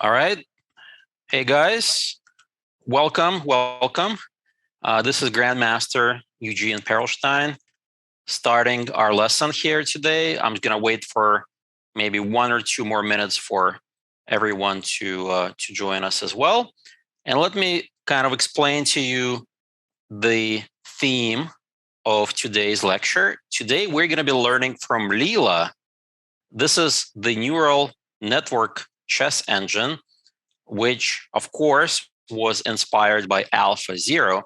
All right. Hey guys, welcome. This is Grandmaster Eugene Perelshteyn starting our lesson here today. I'm gonna wait for maybe 1 or 2 more minutes for everyone to join us as well. And let me kind of explain to you the theme of today's lecture. Today we're gonna be learning from Leela. This is the neural network chess engine, which of course was inspired by AlphaZero.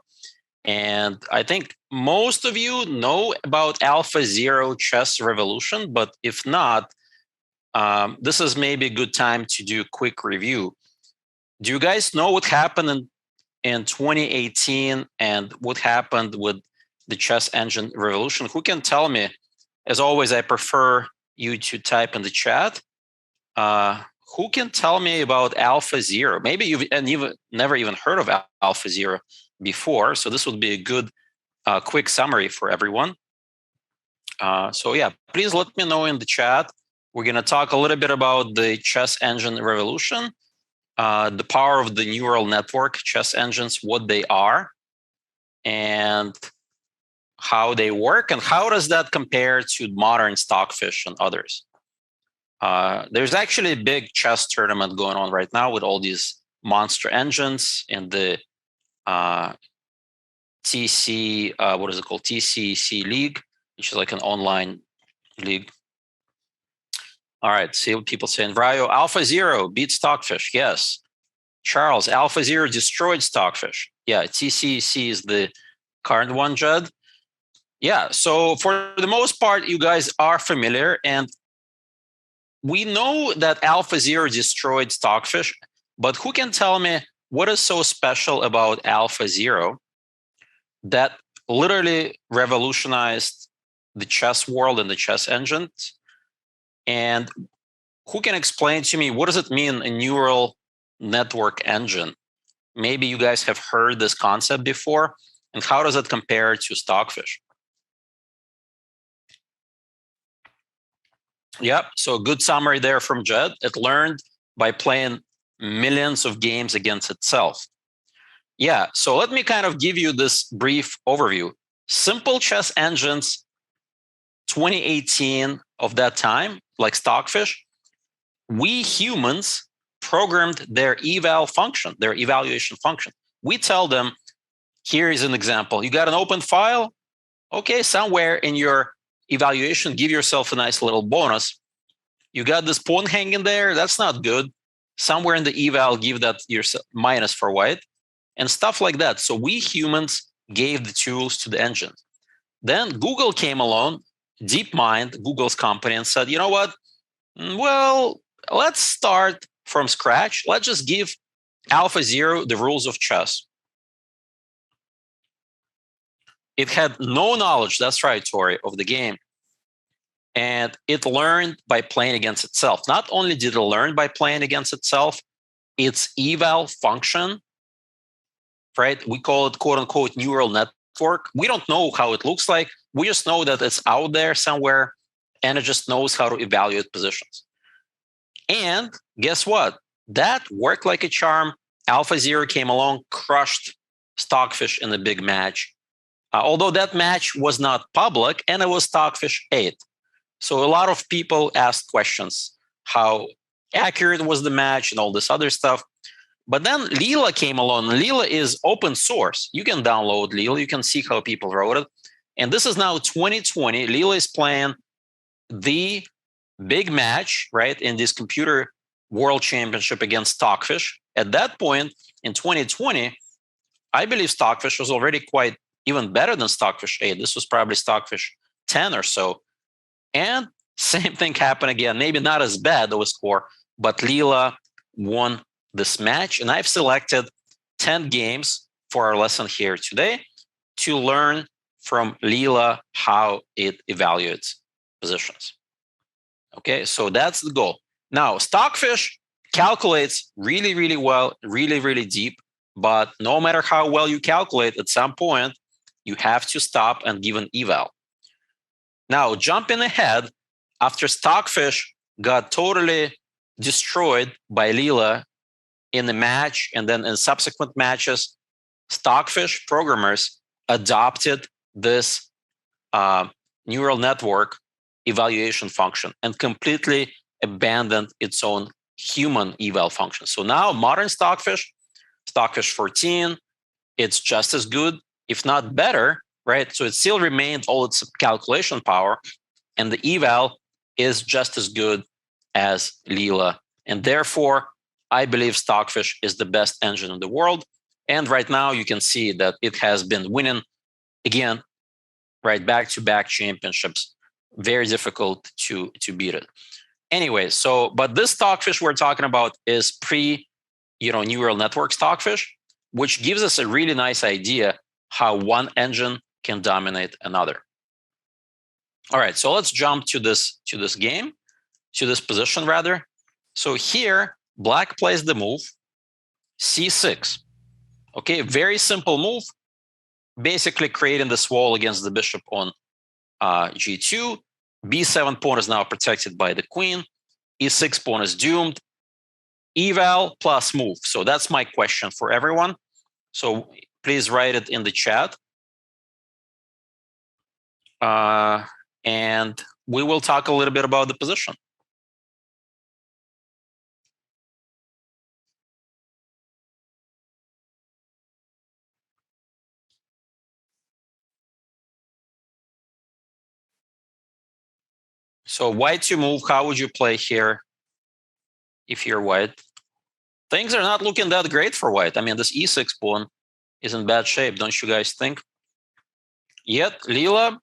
And I think most of you know about AlphaZero Chess Revolution, but if not, this is maybe a good time to do a quick review. Do you guys know what happened in 2018 and what happened with the chess engine revolution? Who can tell me? As always, I prefer you to type in the chat. Who can tell me about AlphaZero? Maybe you've never even heard of AlphaZero before, so this would be a good quick summary for everyone. So yeah, please let me know in the chat. We're going to talk a little bit about the chess engine revolution, the power of the neural network chess engines, what they are, and how they work, and how does that compare to modern Stockfish and others. There's actually a big chess tournament going on right now with all these monster engines in the TC, what is it called? TCC League, which is like an online league. All right, see what people say in Vryo. AlphaZero beat Stockfish, yes. Charles, AlphaZero destroyed Stockfish. Yeah, TCC is the current one, Judd. Yeah, so for the most part, you guys are familiar, and we know that AlphaZero destroyed Stockfish, but who can tell me what is so special about AlphaZero that literally revolutionized the chess world and the chess engines? And who can explain to me what does it mean, a neural network engine? Maybe you guys have heard this concept before, and how does it compare to Stockfish? Yep, so good summary there from Jed. It learned by playing millions of games against itself. Yeah, so let me kind of give you this brief overview. Simple chess engines, 2018 of that time, like Stockfish, we humans programmed their eval function, their evaluation function. We tell them, here is an example. You got an open file? Okay, somewhere in your evaluation, give yourself a nice little bonus. You got this pawn hanging there? That's not good. Somewhere in the eval, give that yourself minus for white, and stuff like that. So we humans gave the tools to the engine. Then Google came along, DeepMind, Google's company, and said, you know what? Well, let's start from scratch. Let's just give AlphaZero the rules of chess. It had no knowledge, that's right, Tori, of the game. And it learned by playing against itself. Not only did it learn by playing against itself, its eval function, right? We call it quote unquote neural network. We don't know how it looks like. We just know that it's out there somewhere and it just knows how to evaluate positions. And guess what? That worked like a charm. AlphaZero came along, crushed Stockfish in the big match. Although that match was not public and it was Stockfish 8. So a lot of people asked questions, how accurate was the match and all this other stuff. But then Leela came along. Leela is open source. You can download Leela. You can see how people wrote it. And this is now 2020. Leela is playing the big match, right, in this computer world championship against Stockfish. At that point in 2020, I believe Stockfish was already quite even better than Stockfish 8. This was probably Stockfish 10 or so. And same thing happened again. Maybe not as bad of a score, but Leela won this match. And I've selected 10 games for our lesson here today to learn from Leela how it evaluates positions. Okay, so that's the goal. Now, Stockfish calculates really, really well, really, really deep. But no matter how well you calculate, at some point, you have to stop and give an eval. Now, jumping ahead, after Stockfish got totally destroyed by Leela in the match and then in subsequent matches, Stockfish programmers adopted this neural network evaluation function and completely abandoned its own human eval function. So now modern Stockfish 14, it's just as good, if not better, right? So it still remained all its calculation power, and the eval is just as good as Leela. And therefore, I believe Stockfish is the best engine in the world. And right now, you can see that it has been winning again, right, back-to-back championships. Very difficult to beat it. Anyway, so but this Stockfish we're talking about is neural network Stockfish, which gives us a really nice idea how one engine can dominate another. All right, so let's jump to this game, to this position rather. So here, Black plays the move c6. Okay, very simple move, basically creating this wall against the bishop on g2. b7 pawn is now protected by the queen. e6 pawn is doomed. Eval plus move. So that's my question for everyone. So please write it in the chat. And we will talk a little bit about the position. So white to move, how would you play here if you're white? Things are not looking that great for white. I mean, this e6 pawn is in bad shape, don't you guys think? Yet, Leela,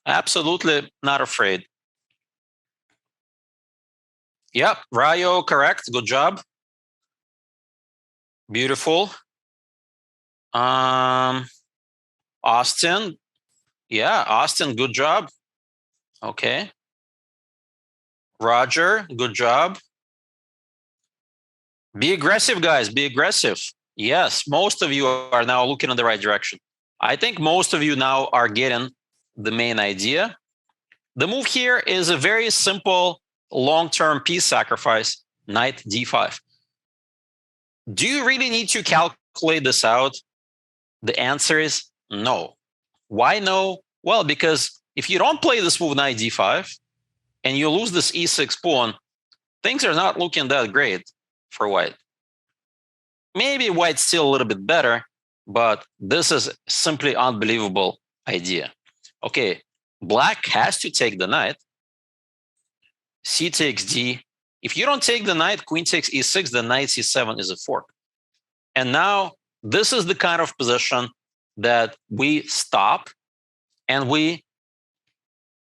absolutely not afraid. Yep, Rayo, correct. Good job. Beautiful. Austin. Yeah, Austin, good job. Okay. Roger, good job. Be aggressive, guys. Be aggressive. Yes, most of you are now looking in the right direction. I think most of you now are getting the main idea. The move here is a very simple long-term piece sacrifice, knight d5. Do you really need to calculate this out? The answer is no. Why no? Well, because if you don't play this move knight d5 and you lose this e6 pawn, things are not looking that great for white. Maybe white's still a little bit better, but this is simply unbelievable idea. Okay, Black has to take the knight. C takes d. If you don't take the knight, queen takes e6, then knight c7 is a fork. And now this is the kind of position that we stop and we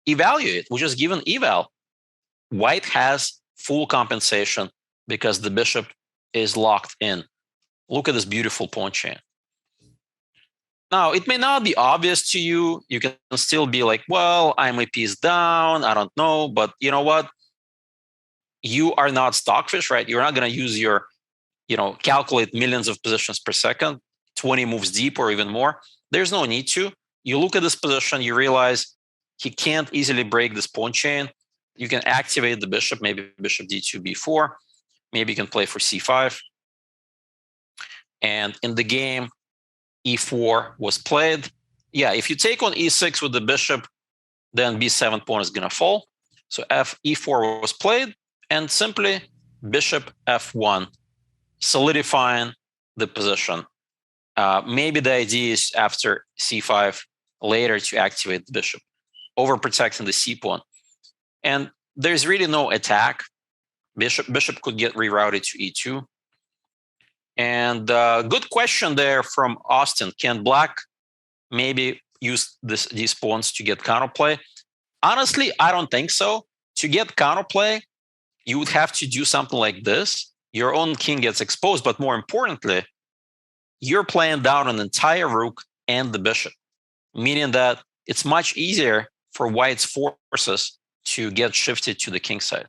evaluate. We just give an eval. White has full compensation because the bishop is locked in. Look at this beautiful pawn chain. Now, it may not be obvious to you. You can still be like, well, I'm a piece down. I don't know. But you know what? You are not Stockfish, right? You're not going to use your, calculate millions of positions per second, 20 moves deep or even more. There's no need to. You look at this position, you realize he can't easily break this pawn chain. You can activate the bishop, maybe bishop d2, b4. Maybe you can play for c5. And in the game, e4 was played. Yeah, if you take on e6 with the bishop, then b7 pawn is going to fall. So e4 was played, and simply bishop f1, solidifying the position. Maybe the idea is after c5 later to activate the bishop, overprotecting the c pawn. And there's really no attack. Bishop could get rerouted to e2. And good question there from Austin. Can Black maybe use these pawns to get counterplay? Honestly, I don't think so. To get counterplay, you would have to do something like this. Your own king gets exposed, but more importantly, you're playing down an entire rook and the bishop, meaning that it's much easier for White's forces to get shifted to the king side.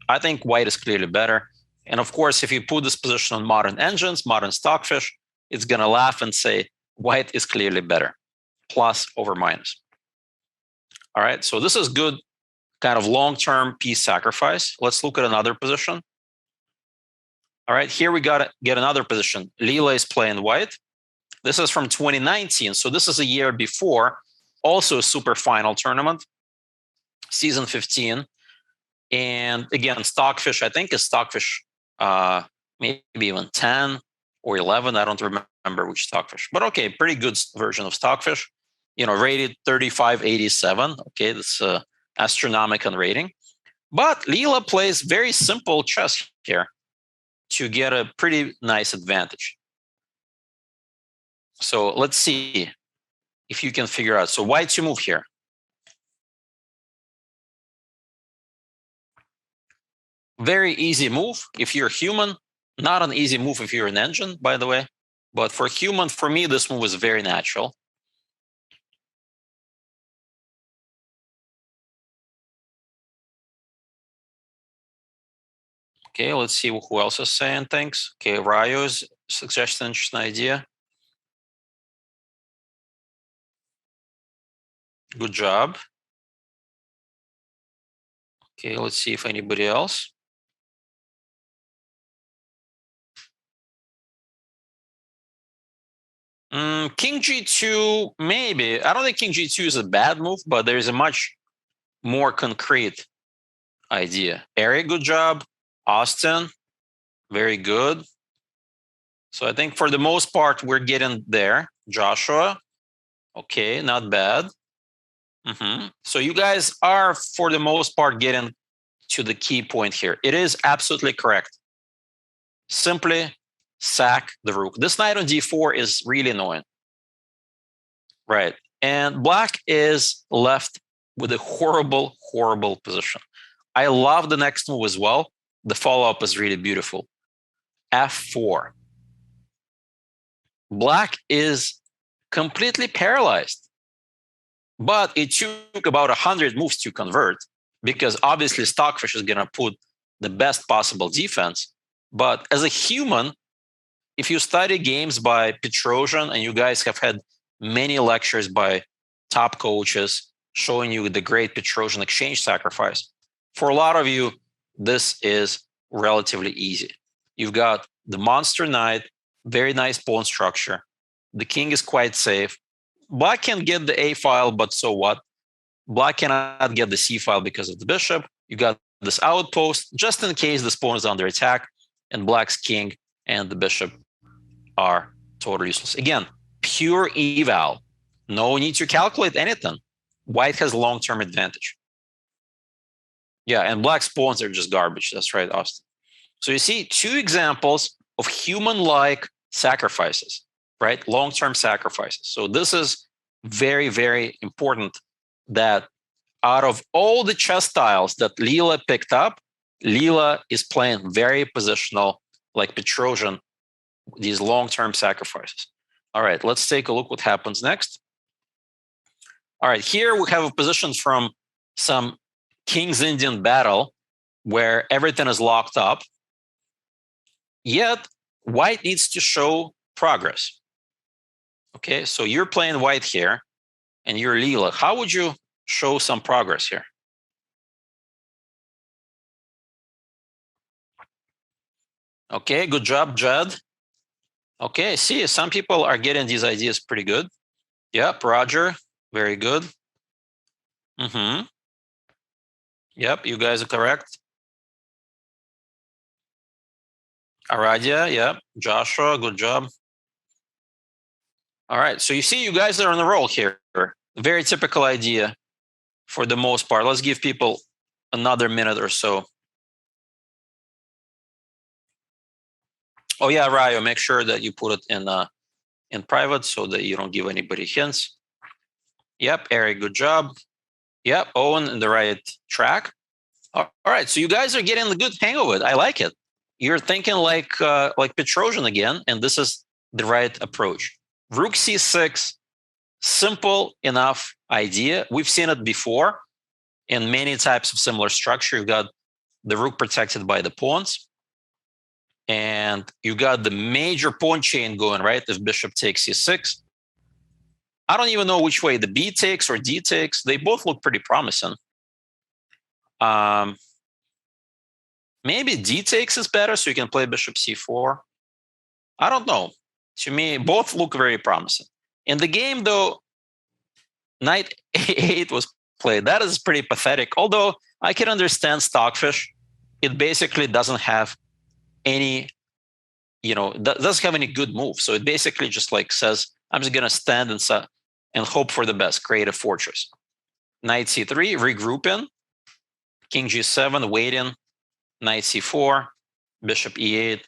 I think White is clearly better. And of course, if you put this position on modern engines, modern Stockfish, it's going to laugh and say, White is clearly better, plus over minus. All right, so this is good kind of long-term piece sacrifice. Let's look at another position. All right, here we got to get another position. Leela is playing white. This is from 2019. So this is a year before, also a super final tournament, season 15. And again, Stockfish, I think is Stockfish, maybe even 10 or 11. I don't remember which Stockfish, but okay, pretty good version of Stockfish. Rated 3587. Okay, that's astronomical rating. But Leela plays very simple chess here to get a pretty nice advantage. So let's see if you can figure out. So why to move here? Very easy move if you're human. Not an easy move if you're an engine, by the way. But for human, for me, this move is very natural. Okay, let's see who else is saying things. Okay, Ryo's suggested an interesting idea. Good job. Okay, let's see if anybody else. King G2, maybe. I don't think King G2 is a bad move, but there's a much more concrete idea. Eric, good job. Austin, very good. So I think for the most part, we're getting there. Joshua, okay, not bad. So you guys are, for the most part, getting to the key point here. It is absolutely correct. Simply sack the rook. This knight on d4 is really annoying. Right. And black is left with a horrible, horrible position. I love the next move as well. The follow-up is really beautiful. f4. Black is completely paralyzed. But it took about 100 moves to convert, because obviously Stockfish is going to put the best possible defense. But as a human, if you study games by Perelshteyn, and you guys have had many lectures by top coaches showing you the great Perelshteyn exchange sacrifice, for a lot of you, this is relatively easy. You've got the monster knight, very nice pawn structure. The king is quite safe. Black can get the A file, but so what? Black cannot get the C file because of the bishop. You got this outpost just in case this pawn is under attack, and black's king and the bishop are totally useless. Again, pure eval. No need to calculate anything. White has long-term advantage. Yeah, and black's pawns are just garbage. That's right, Austin. So you see two examples of human-like sacrifices, right? Long-term sacrifices. So this is very, very important, that out of all the chess styles that Leela picked up, Leela is playing very positional, like Perelshteyn, these long-term sacrifices. All right, let's take a look what happens next. All right, here we have a position from some King's Indian battle where everything is locked up. Yet, white needs to show progress. Okay, so you're playing white here, and you're Leela. How would you show some progress here? Okay, good job, Jed. Okay, see, some people are getting these ideas pretty good. Yep, Roger, very good. Yep, you guys are correct. Aradia, yep. Joshua, good job. All right, so you see, you guys are on the roll here. Very typical idea for the most part. Let's give people another minute or so. Oh yeah, Ryo, make sure that you put it in private so that you don't give anybody hints. Yep, Eric, good job. Yep, Owen in the right track. All right, so you guys are getting the good hang of it. I like it. You're thinking like Perelshteyn again, and this is the right approach. Rook c6, simple enough idea. We've seen it before in many types of similar structure. You've got the rook protected by the pawns, and you got the major pawn chain going, right? If bishop takes c6. I don't even know which way the B takes or D takes. They both look pretty promising. Maybe d takes is better, so you can play bishop c4. I don't know. To me, both look very promising. In the game, though, knight a8 was played. That is pretty pathetic. Although I can understand Stockfish. It basically doesn't have any, doesn't have any good move. So it basically just like says, I'm just going to stand and hope for the best, create a fortress. Knight c3, regrouping. King g7, waiting. Knight c4, bishop e8,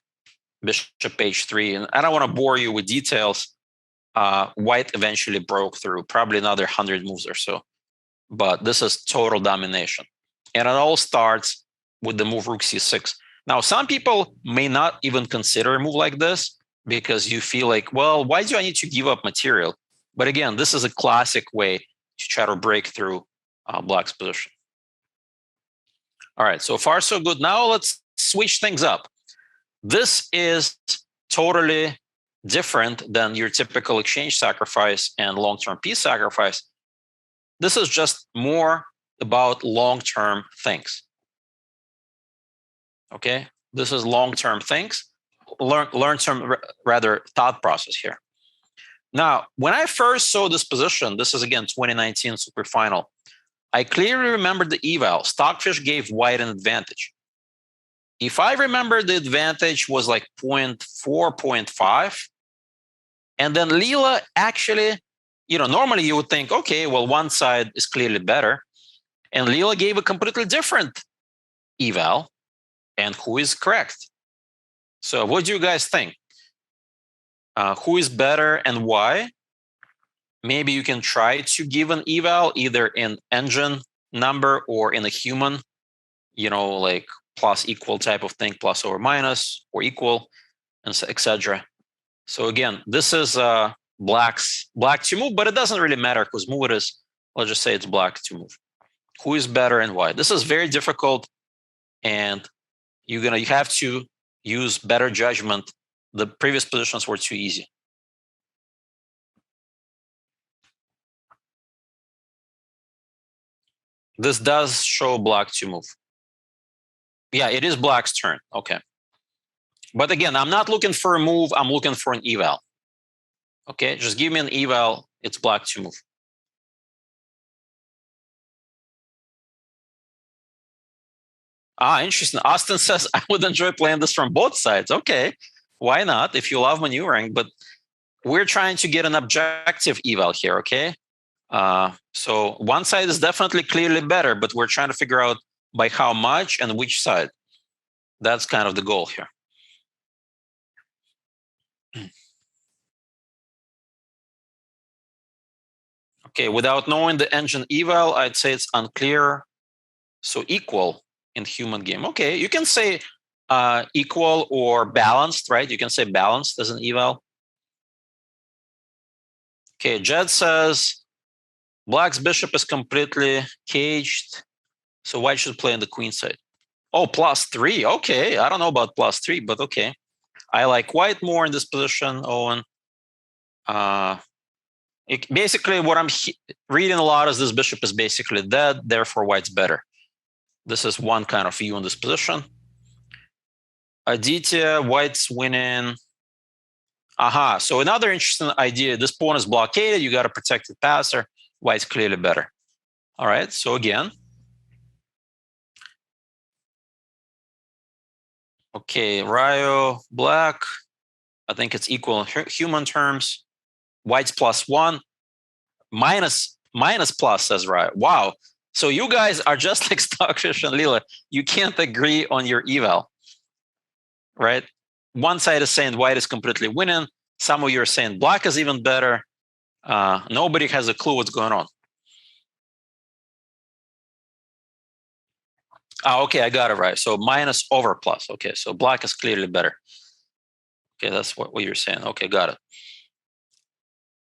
bishop h3. And I don't want to bore you with details. White eventually broke through, probably another 100 moves or so. But this is total domination. And it all starts with the move rook c6. Now, some people may not even consider a move like this because you feel like, well, why do I need to give up material? But again, this is a classic way to try to break through Black's position. All right, so far so good. Now let's switch things up. This is totally different than your typical exchange sacrifice and long-term peace sacrifice. This is just more about long-term things. Okay, this is long-term things, learn-term rather thought process here. Now, when I first saw this position, this is again 2019 Super Final, I clearly remember the eval. Stockfish gave white an advantage. If I remember, the advantage was like 0.4, 0.5. And then Leela actually, normally you would think, okay, well, one side is clearly better. And Leela gave a completely different eval. And who is correct? So what do you guys think? Who is better and why? Maybe you can try to give an eval either in engine number or in a human, like plus equal type of thing, plus or minus or equal, and etc. So again, this is black to move, but it doesn't really matter whose move it is. Let's just say it's black to move. Who is better and why? This is very difficult, and you have to use better judgment. The previous positions were too easy. This does show black to move. Yeah, it is black's turn. Okay. But again, I'm not looking for a move. I'm looking for an eval. Okay, just give me an eval. It's black to move. Interesting. Austin says, I would enjoy playing this from both sides. Okay, why not? If you love maneuvering, but we're trying to get an objective eval here, okay? So one side is definitely clearly better, but we're trying to figure out by how much and which side. That's kind of the goal here. Okay, without knowing the engine eval, I'd say it's unclear. So equal in human game. Okay, you can say equal or balanced, right? You can say balanced as an eval. Okay, Jed says black's bishop is completely caged, so white should play on the queen side. Oh, +3. Okay, I don't know about +3, but okay. I like white more in this position, Owen. Basically, what I'm reading a lot is this bishop is basically dead, therefore white's better. This is one kind of view in this position. Aditya, white's winning. Aha, so another interesting idea. This pawn is blockaded. You got a protected passer. White's clearly better. All right, so again. Okay, Ryo, black. I think it's equal in human terms. White's +1. Minus plus, says Ryo. Wow. So you guys are just like Stockfish and Leela. You can't agree on your eval, right? One side is saying white is completely winning. Some of you are saying black is even better. Nobody has a clue what's going on. Okay, I got it right. So minus over plus. Okay, so black is clearly better. Okay, that's what you're saying. Okay, got it.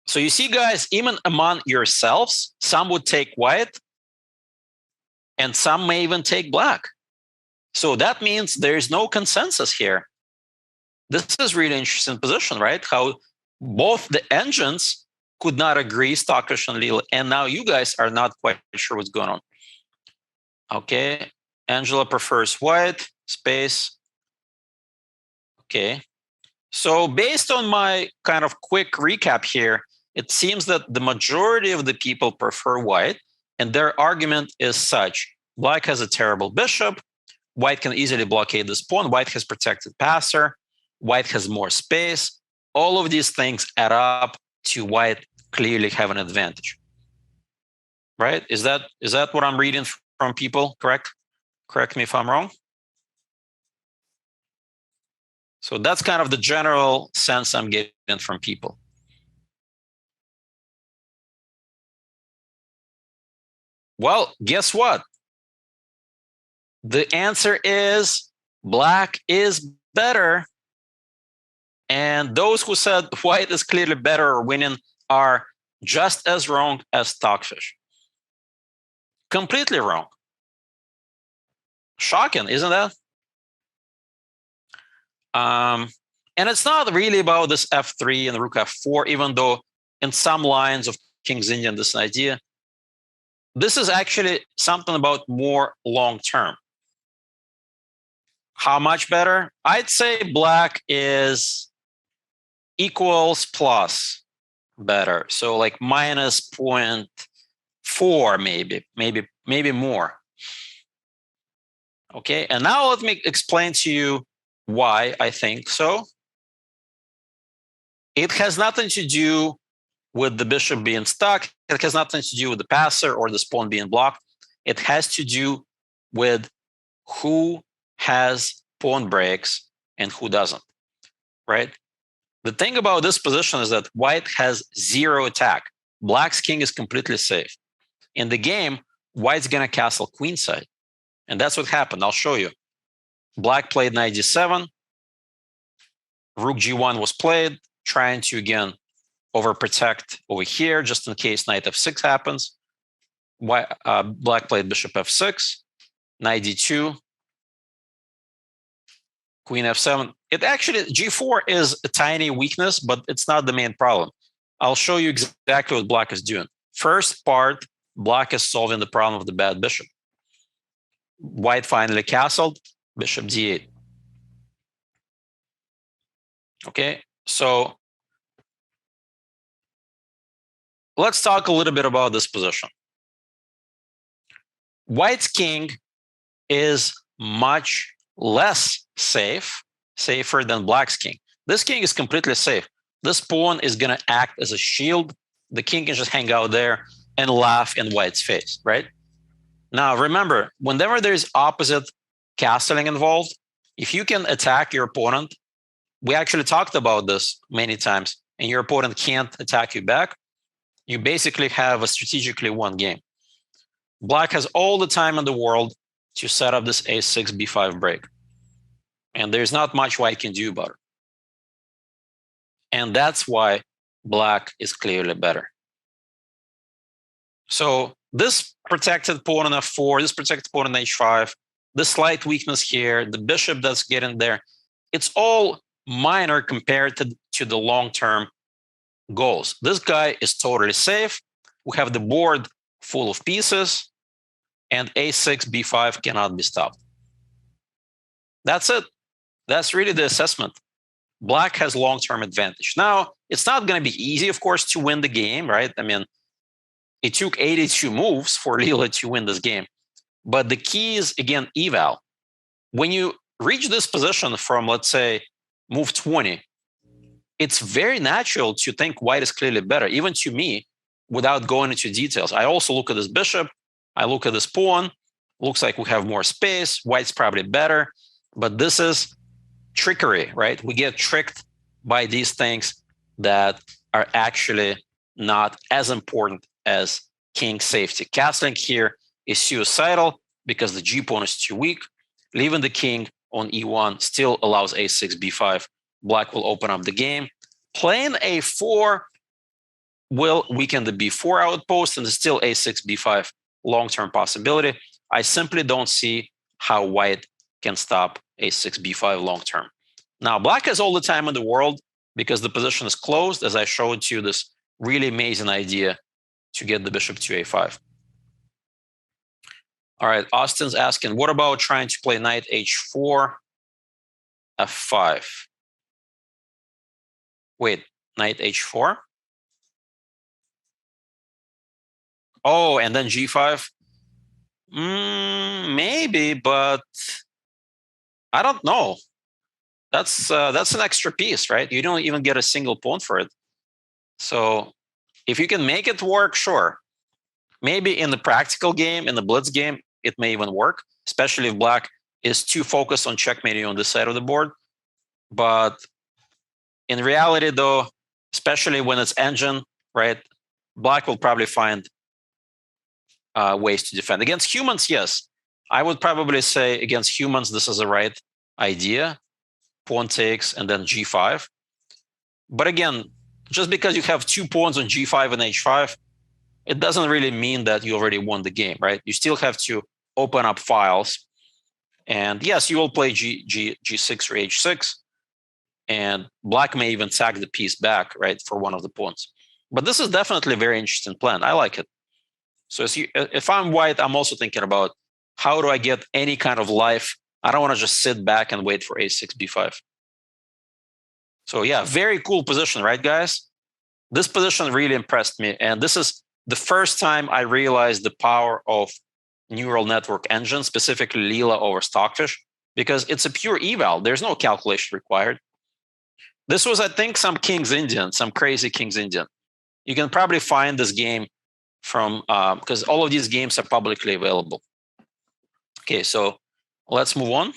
So you see, guys, even among yourselves, some would take white and some may even take black. So that means there's no consensus here. This is really interesting position, right? How both the engines could not agree, Stockfish and Leela, and now you guys are not quite sure what's going on. Okay, Angela prefers white. space. Okay. So based on my kind of quick recap here, it seems that the majority of the people prefer white, and their argument is such: black has a terrible bishop, white can easily blockade this pawn, white has protected passer, white has more space. All of these things add up to white clearly have an advantage. Right? Is that what I'm reading from people? Correct? Correct me if I'm wrong. So that's kind of the general sense I'm getting from people. Well, guess what? The answer is black is better. And those who said white is clearly better or winning are just as wrong as Stockfish. Completely wrong. Shocking, isn't that? And it's not really about this f3 and rook f4, even though in some lines of King's Indian, this idea. This is actually something about more long-term. How much better? I'd say black is equals plus better. So like minus 0.4, maybe more. Okay, and now let me explain to you why I think so. It has nothing to do with the bishop being stuck. It has nothing to do with the passer or the pawn being blocked. It has to do with who has pawn breaks and who doesn't, right? The thing about this position is that white has zero attack. Black's king is completely safe. In the game, white's going to castle queenside. And that's what happened. I'll show you. Black played knight d7. Rook g1 was played, trying to, again, overprotect over here, just in case knight f6 happens. Black played bishop f6, knight d2, queen f7. It actually, g4 is a tiny weakness, but it's not the main problem. I'll show you exactly what black is doing. First part, black is solving the problem of the bad bishop. White finally castled, bishop d8. Okay, so let's talk a little bit about this position. White's king is much less safer than black's king. This king is completely safe. This pawn is going to act as a shield. The king can just hang out there and laugh in white's face, right? Now, remember, whenever there's opposite castling involved, if you can attack your opponent, we actually talked about this many times, and your opponent can't attack you back, you basically have a strategically won game. Black has all the time in the world to set up this a6, b5 break. And there's not much white can do about it. And that's why black is clearly better. So this protected pawn on f4, this protected pawn on h5, the slight weakness here, the bishop that's getting there, it's all minor compared to the long-term goals. This guy is totally safe. We have the board full of pieces, and a6, b5 cannot be stopped. That's it. That's really the assessment. Black has long-term advantage. Now, it's not going to be easy, of course, to win the game, right? I mean, it took 82 moves for Leela to win this game. But the key is, again, eval. When you reach this position from, let's say, move 20, it's very natural to think white is clearly better, even to me, without going into details. I also look at this bishop. I look at this pawn. Looks like we have more space. White's probably better. But this is trickery, right? We get tricked by these things that are actually not as important as king safety. Castling here is suicidal because the g pawn is too weak. Leaving the king on e1 still allows a6, b5. Black will open up the game. Playing a4 will weaken the b4 outpost, and still a6, b5 long-term possibility. I simply don't see how white can stop a6, b5 long-term. Now, black has all the time in the world because the position is closed, as I showed you this really amazing idea to get the bishop to a5. All right, Austin's asking, what about trying to play knight h4, f5? Wait, knight h4? Oh, and then g5? Maybe, but I don't know. That's an extra piece, right? You don't even get a single pawn for it. So if you can make it work, sure. Maybe in the practical game, in the blitz game, it may even work, especially if black is too focused on checkmating on this side of the board. But in reality, though, especially when it's engine, right, black will probably find ways to defend. Against humans, yes. I would probably say against humans, this is the right idea. Pawn takes and then g5. But again, just because you have 2 pawns on g5 and h5, it doesn't really mean that you already won the game, right? You still have to open up files. And yes, you will play g6 or h6. And black may even sack the piece back, right, for one of the pawns. But this is definitely a very interesting plan. I like it. So if I'm white, I'm also thinking about how do I get any kind of life? I don't want to just sit back and wait for a6, b5. So yeah, very cool position, right, guys? This position really impressed me. And this is the first time I realized the power of neural network engine, specifically Leela over Stockfish, because it's a pure eval. There's no calculation required. This was, I think, some King's Indian, some crazy King's Indian. You can probably find this game from, because all of these games are publicly available. Okay, so let's move on.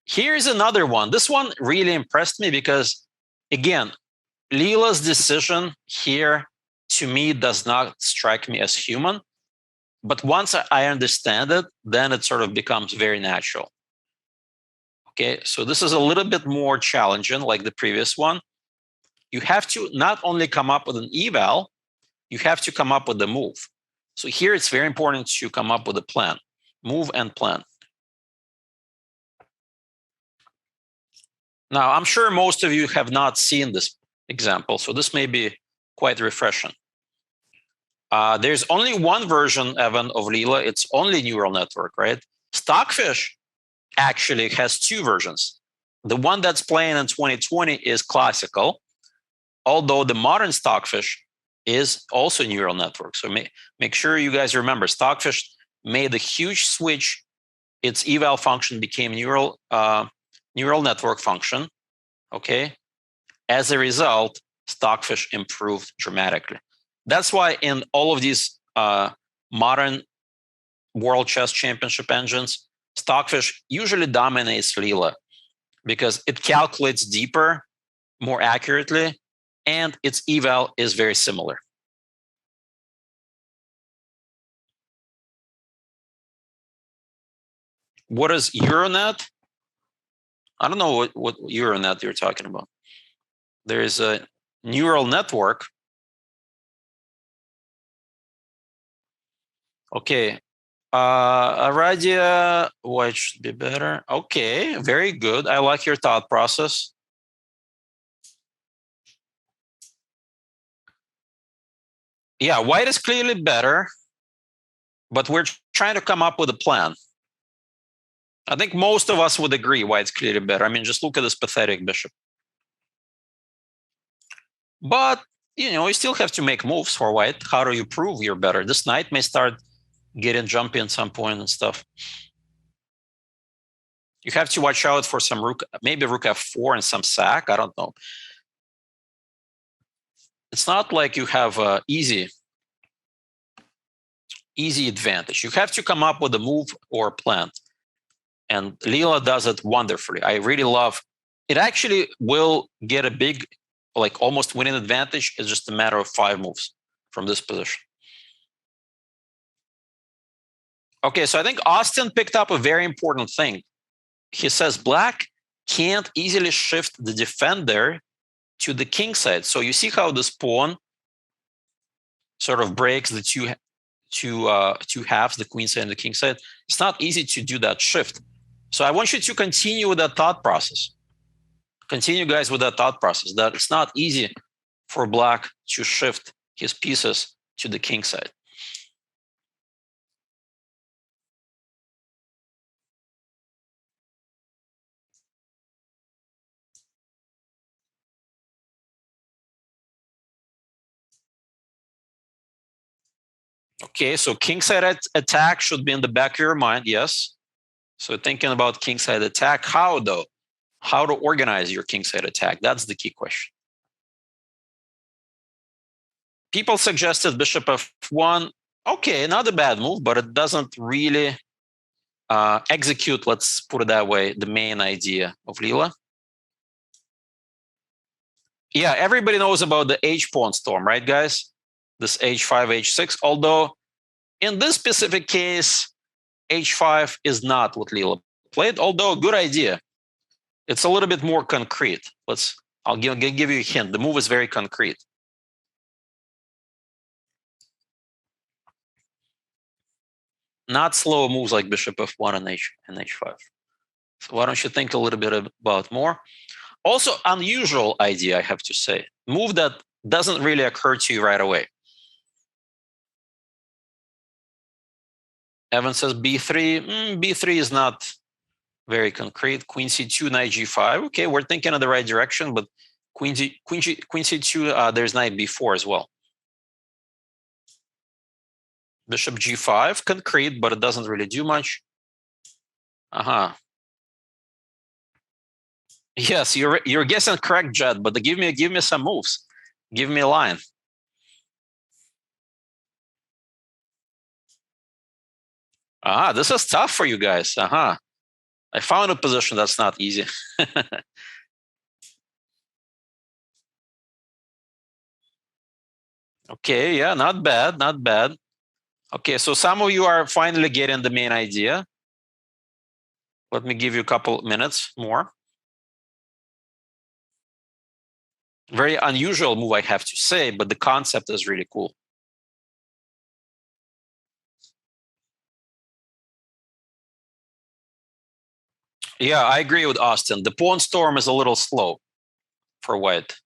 Here's another one. This one really impressed me because, again, Leela's decision here, to me, does not strike me as human. But once I understand it, then it sort of becomes very natural. Okay, so this is a little bit more challenging, like the previous one. You have to not only come up with an eval, you have to come up with a move. So here it's very important to come up with a plan, move and plan. Now, I'm sure most of you have not seen this example, so this may be quite refreshing. There's only one version, Evan, of Leela. It's only neural network, right? Stockfish actually has 2 versions. The one that's playing in 2020 is classical, although the modern Stockfish is also neural network. So make sure you guys remember, Stockfish made a huge switch. Its eval function became neural network function. Okay. As a result, Stockfish improved dramatically. That's why in all of these modern World Chess Championship engines, Stockfish usually dominates Leela because it calculates deeper, more accurately, and its eval is very similar. What is Euronet? I don't know what Euronet you're talking about. There is a neural network. Okay. Aradia, white should be better. Okay, very good. I like your thought process. Yeah, white is clearly better, but we're trying to come up with a plan. I think most of us would agree white's clearly better. I mean, just look at this pathetic bishop. But, you still have to make moves for white. How do you prove you're better? This knight may start getting jumpy at some point and stuff. You have to watch out for some rook, maybe rook f4 and some sack. I don't know. It's not like you have an easy advantage. You have to come up with a move or a plan. And Leela does it wonderfully. I really love it. Actually will get a big, like almost winning advantage. It's just a matter of 5 moves from this position. Okay, so I think Austin picked up a very important thing. He says black can't easily shift the defender to the king side. So you see how this pawn sort of breaks the two halves, the queen side and the king side. It's not easy to do that shift. So I want you to continue with that thought process. Continue, guys, with that thought process, that it's not easy for black to shift his pieces to the king side. Okay, so kingside attack should be in the back of your mind, yes. So thinking about kingside attack, how though? How to organize your kingside attack? That's the key question. People suggested bishop f1. Okay, not a bad move, but it doesn't really execute, let's put it that way, the main idea of Leela. Yeah, everybody knows about the H pawn storm, right, guys? This H5, H6. Although in this specific case, H5 is not what Leela played, although good idea. It's a little bit more concrete. I'll give you a hint. The move is very concrete. Not slow moves like bishop f1 and h5. So why don't you think a little bit about more? Also, unusual idea, I have to say. Move that doesn't really occur to you right away. Evan says b3. B3 is not very concrete. Queen c2, knight g5. Okay, we're thinking in the right direction, but queen c2, there's knight b4 as well. Bishop g5, concrete, but it doesn't really do much. Yes, you're guessing correct, Jed, but give me some moves. Give me a line. This is tough for you guys. I found a position that's not easy. Okay, yeah, not bad, not bad. Okay, so some of you are finally getting the main idea. Let me give you a couple minutes more. Very unusual move, I have to say, but the concept is really cool. Yeah, I agree with Austin. The pawn storm is a little slow for white.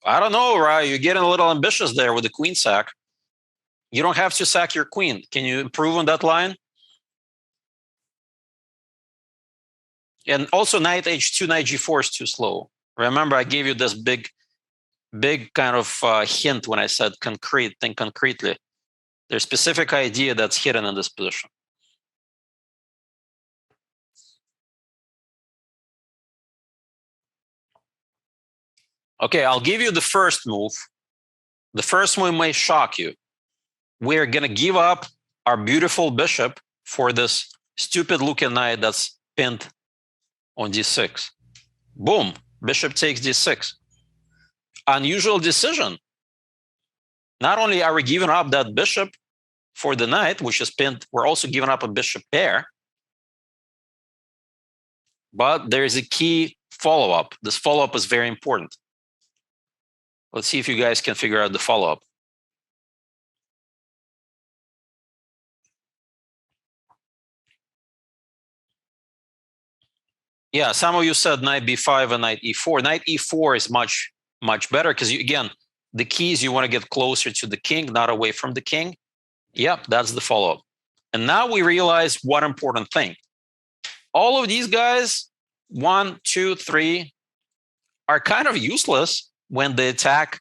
I don't know, Rai. You're getting a little ambitious there with the queen sack. You don't have to sack your queen. Can you improve on that line? And also knight h2, knight g4 is too slow. Remember, I gave you this big kind of hint when I said concrete, think concretely. There's specific idea that's hidden in this position. Okay, I'll give you the first move. The first move may shock you. We're going to give up our beautiful bishop for this stupid looking knight that's pinned on d6. Boom, bishop takes d6. Unusual decision. Not only are we giving up that bishop for the knight, which is pinned, we're also giving up a bishop pair. But there's a key follow-up. This follow-up is very important. Let's see if you guys can figure out the follow-up. Yeah, some of you said knight b5 and knight e4. Knight e4 is much better because, again, the key is you want to get closer to the king, not away from the king. Yep, that's the follow-up. And now we realize one important thing. All of these guys, 1, 2, 3, are kind of useless when the attack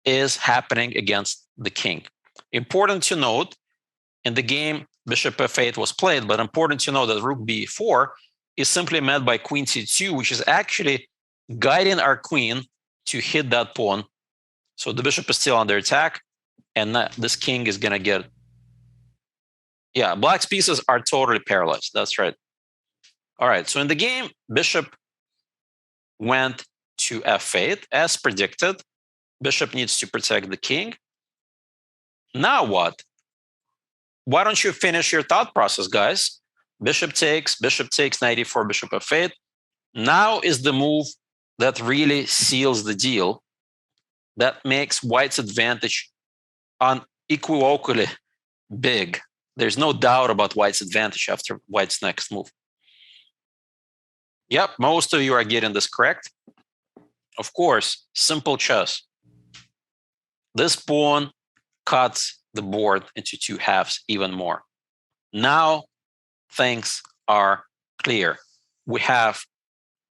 is happening against the king. Important to note, in the game, bishop f8 was played, but important to know that rook b4 is simply met by queen c2, which is actually guiding our queen to hit that pawn. So the bishop is still under attack, and this king is going to get... Yeah, black's pieces are totally paralyzed. That's right. All right, so in the game, bishop went to f8 as predicted. Bishop needs to protect the king. Now what? Why don't you finish your thought process, guys? Bishop takes, knight e4, bishop f8. Now is the move that really seals the deal, that makes white's advantage unequivocally big. There's no doubt about white's advantage after white's next move. Yep, most of you are getting this correct. Of course, simple chess. This pawn cuts the board into two halves even more. Now things are clear. We have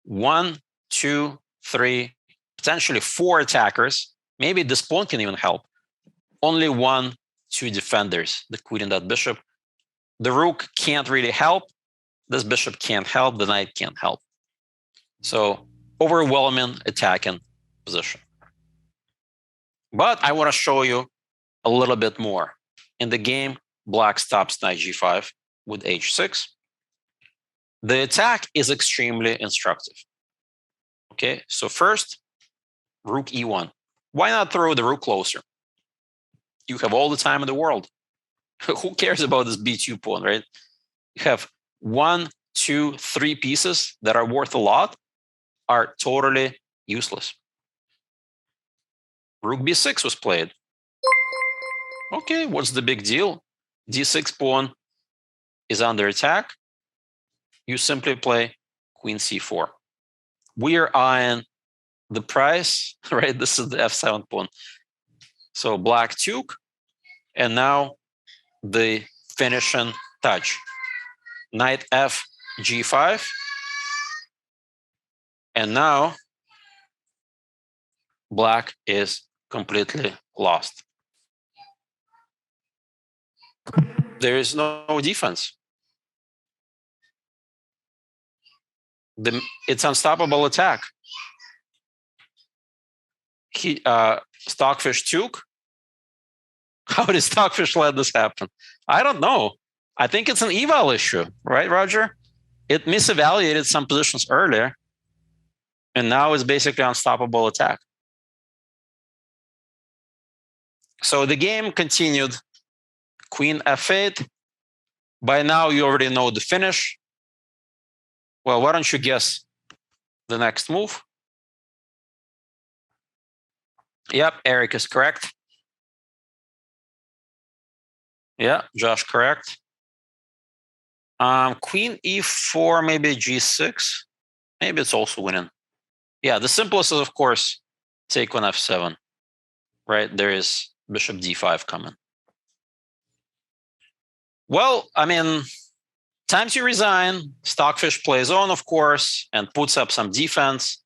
1, 2, 3, potentially 4 attackers. Maybe this pawn can even help. Only 1, 2 defenders, the queen and that bishop. The rook can't really help. This bishop can't help. The knight can't help. So overwhelming attacking position. But I want to show you a little bit more. In the game, black stops knight g5 with h6. The attack is extremely instructive. Okay, so first, rook e1. Why not throw the rook closer? You have all the time in the world. Who cares about this b2 pawn, right? You have 1, 2, 3 pieces that are worth a lot, are totally useless. Rook b6 was played. Okay, what's the big deal? d6 pawn is under attack. You simply play queen c4. We are eyeing the price, right? This is the f7 pawn. So black took, and now the finishing touch. Knight f g5. And now black is completely lost. There is no defense. It's unstoppable attack. Stockfish took. How did Stockfish let this happen? I don't know. I think it's an eval issue, right, Roger? It misevaluated some positions earlier, and now it's basically unstoppable attack. So the game continued. Queen f8. By now, you already know the finish. Well, why don't you guess the next move? Yep, Eric is correct. Yeah, Josh, correct. Queen e4, maybe g6. Maybe it's also winning. Yeah, the simplest is, of course, take on f7. Right, there is bishop d5 coming. Well, I mean, time to resign. Stockfish plays on, of course, and puts up some defense,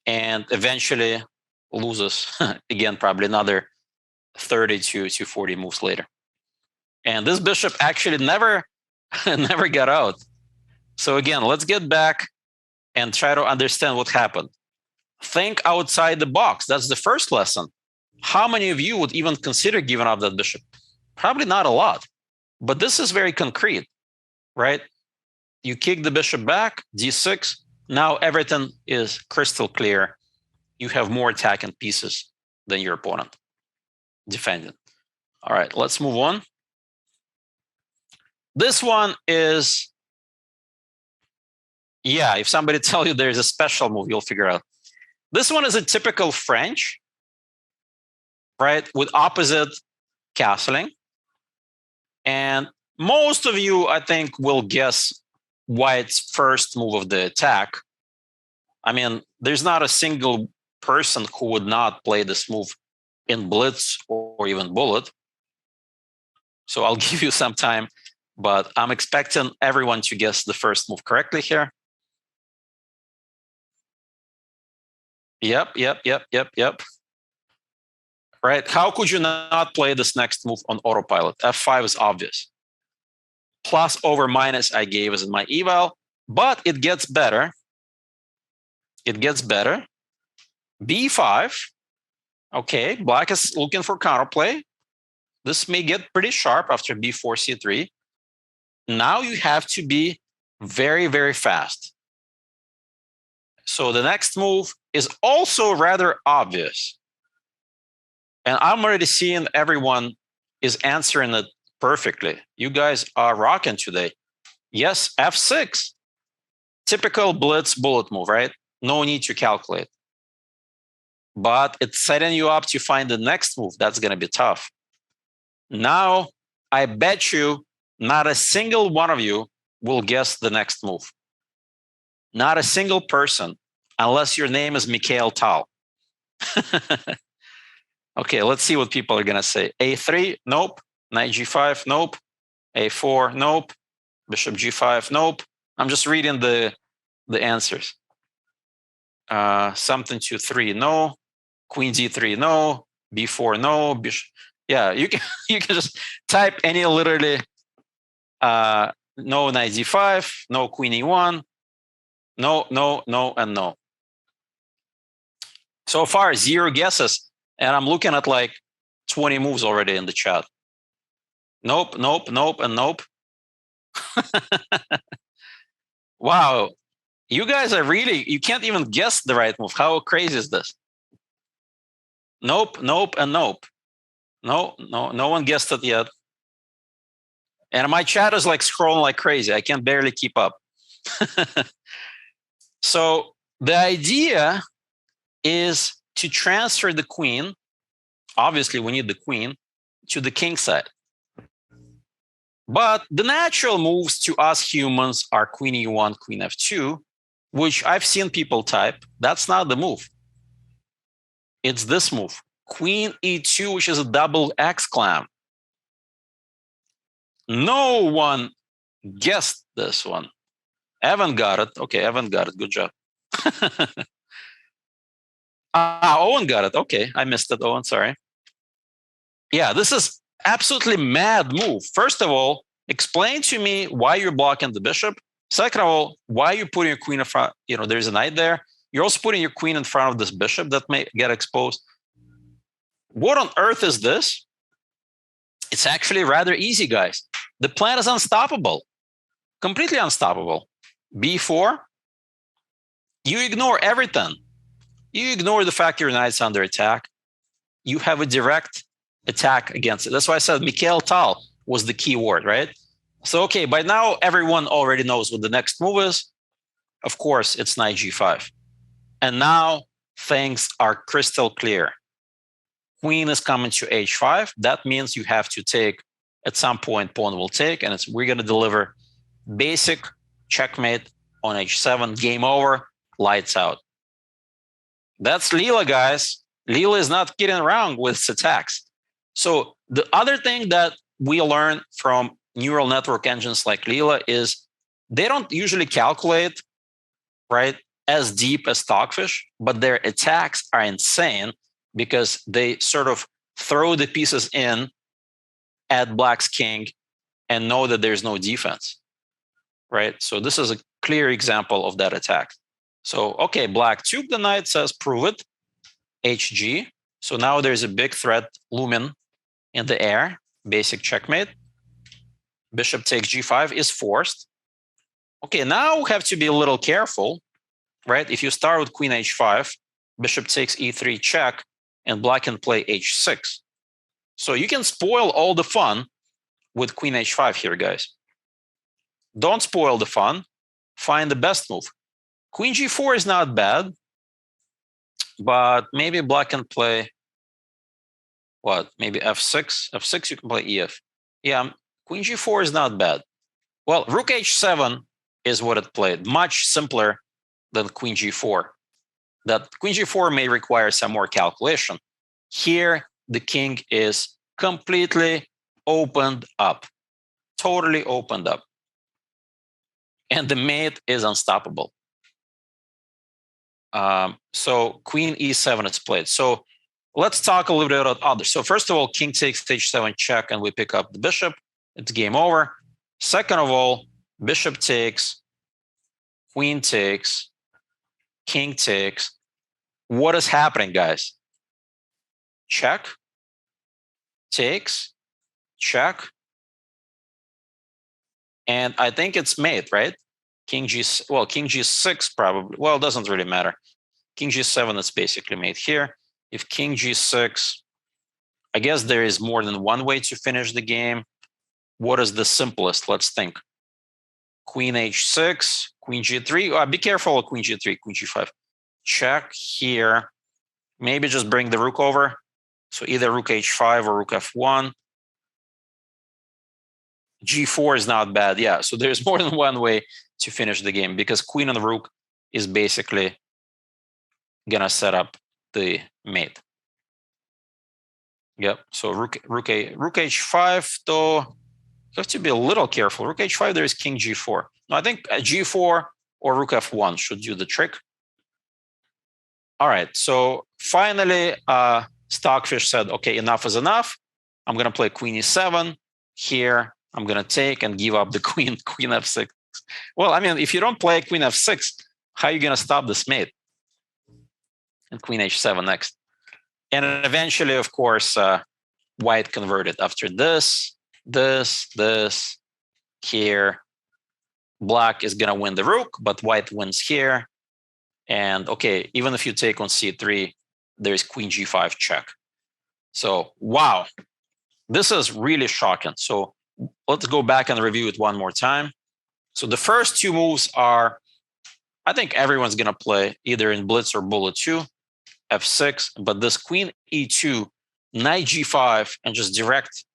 and eventually loses. Again, probably another 30 to 40 moves later. And this bishop actually never got out. So again, let's get back and try to understand what happened. Think outside the box. That's the first lesson. How many of you would even consider giving up that bishop? Probably not a lot. But this is very concrete, right? You kick the bishop back, d6. Now everything is crystal clear. You have more attacking pieces than your opponent defending. All right, let's move on. This one is, yeah, if somebody tells you there's a special move, you'll figure out. This one is a typical French, right, with opposite castling. And most of you, I think, will guess White's first move of the attack. I mean, there's not a single person who would not play this move in blitz or even bullet. So I'll give you some time, but I'm expecting everyone to guess the first move correctly here. Yep. Right, how could you not play this next move on autopilot? F5 is obvious. Plus over minus I gave as in my eval, but it gets better. It gets better. B5. Okay, black is looking for counterplay. This may get pretty sharp after b4, c3. Now you have to be very, very fast. So the next move is also rather obvious. And I'm already seeing everyone is answering it perfectly. You guys are rocking today. Yes, f6. Typical blitz bullet move, right? No need to calculate. But it's setting you up to find the next move. That's going to be tough. Now, I bet you not a single one of you will guess the next move. Not a single person, unless your name is Mikhail Tal. Okay, let's see what people are going to say. A3, nope. Knight g5, nope. A4, nope. Bishop g5, nope. I'm just reading the answers. something to 3, no. Queen d3, no. b4, no. Yeah, you can you can just type any literally. No knight d5, no queen e1, no, no, no, and no. So far, 0 guesses, and I'm looking at like 20 moves already in the chat. Nope, nope, nope, and nope. Wow, you guys are really, you can't even guess the right move. How crazy is this? Nope, nope, and nope. No, no, no one guessed it yet. And my chat is like scrolling like crazy. I can barely keep up. So the idea is to transfer the queen. Obviously, we need the queen to the king side. But the natural moves to us humans are queen e1, queen f2, which I've seen people type. That's not the move. It's this move, queen e2, which is a double exclam. No one guessed this one. Evan got it. Okay, Evan got it. Good job. Owen got it. Okay, I missed it, Owen. Sorry. Yeah, this is absolutely mad move. First of all, explain to me why you're blocking the bishop. Second of all, why you're putting your queen in front. You know, there's a knight there. You're also putting your queen in front of this bishop that may get exposed. What on earth is this? It's actually rather easy, guys. The plan is unstoppable, completely unstoppable. b4, you ignore everything. You ignore the fact your knight's under attack. You have a direct attack against it. That's why I said Mikhail Tal was the key word, right? So, okay, by now everyone already knows what the next move is. Of course, it's knight g5. And now things are crystal clear. Queen is coming to h5. That means you have to take, at some point, pawn will take, and we're going to deliver basic checkmate on h7, game over, lights out. That's Leela, guys. Leela is not kidding around with its attacks. So the other thing that we learn from neural network engines like Leela is they don't usually calculate, right, as deep as Stockfish, but their attacks are insane because they sort of throw the pieces in at Black's king and know that there's no defense, right? So this is a clear example of that attack. So, okay, Black took the knight, says prove it, hg. So now there's a big threat looming in the air, basic checkmate. Bishop takes g5 is forced. Okay, now we have to be a little careful, right? If you start with queen h5, bishop takes e3 check, and Black can play h6. So you can spoil all the fun with queen h5 here, guys. Don't spoil the fun. Find the best move. Queen g4 is not bad, but maybe Black can play what? Maybe f6. f6 you can play ef. Yeah, queen g4 is not bad. Well, rook h7 is what it played. Much simpler than queen g4. That queen g4 may require some more calculation. Here, the king is completely opened up, totally opened up. And the mate is unstoppable. So queen e7 is played. So let's talk a little bit about others. So first of all, king takes h7 check, and we pick up the bishop. It's game over. Second of all, bishop takes, queen takes, king takes. What is happening, guys? Check, takes, check. And I think it's mate, right? King g6 probably. Well, it doesn't really matter. King g7 is basically mate here. If king g6, I guess there is more than one way to finish the game. What is the simplest? Let's think. Queen h6, queen g3. Be careful of queen g3, queen g5. Check here. Maybe just bring the rook over. So either rook h5 or rook f1. g4 is not bad. Yeah, so there's more than one way to finish the game because queen and rook is basically going to set up the mate. Yep, so rook h5, though, you have to be a little careful. Rook h5, there is king g4. No, I think g4 or rook f1 should do the trick. All right, so finally, Stockfish said, okay, enough is enough. I'm going to play queen e7 here. I'm going to take and give up the queen f6. Well, I mean, if you don't play queen f6, how are you going to stop this mate? And queen h7 next. And eventually, of course, white converted after this, here. Black is going to win the rook, but white wins here. And okay, even if you take on c3, there's queen g5 check. So, wow, this is really shocking. So let's go back and review it one more time. So the first two moves are, I think everyone's going to play either in blitz or bullet 2, f6, but this queen e2, knight g5, and just direct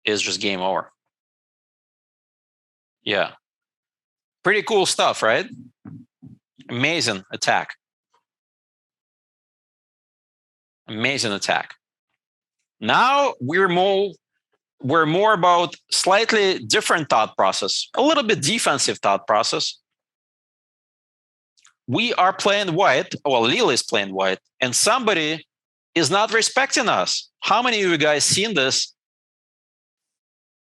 is just game over. Yeah. Pretty cool stuff, right? Amazing attack. Amazing attack. Now we're more about slightly different thought process, a little bit defensive thought process. We are playing white, well, Leela is playing white, and somebody is not respecting us. How many of you guys seen this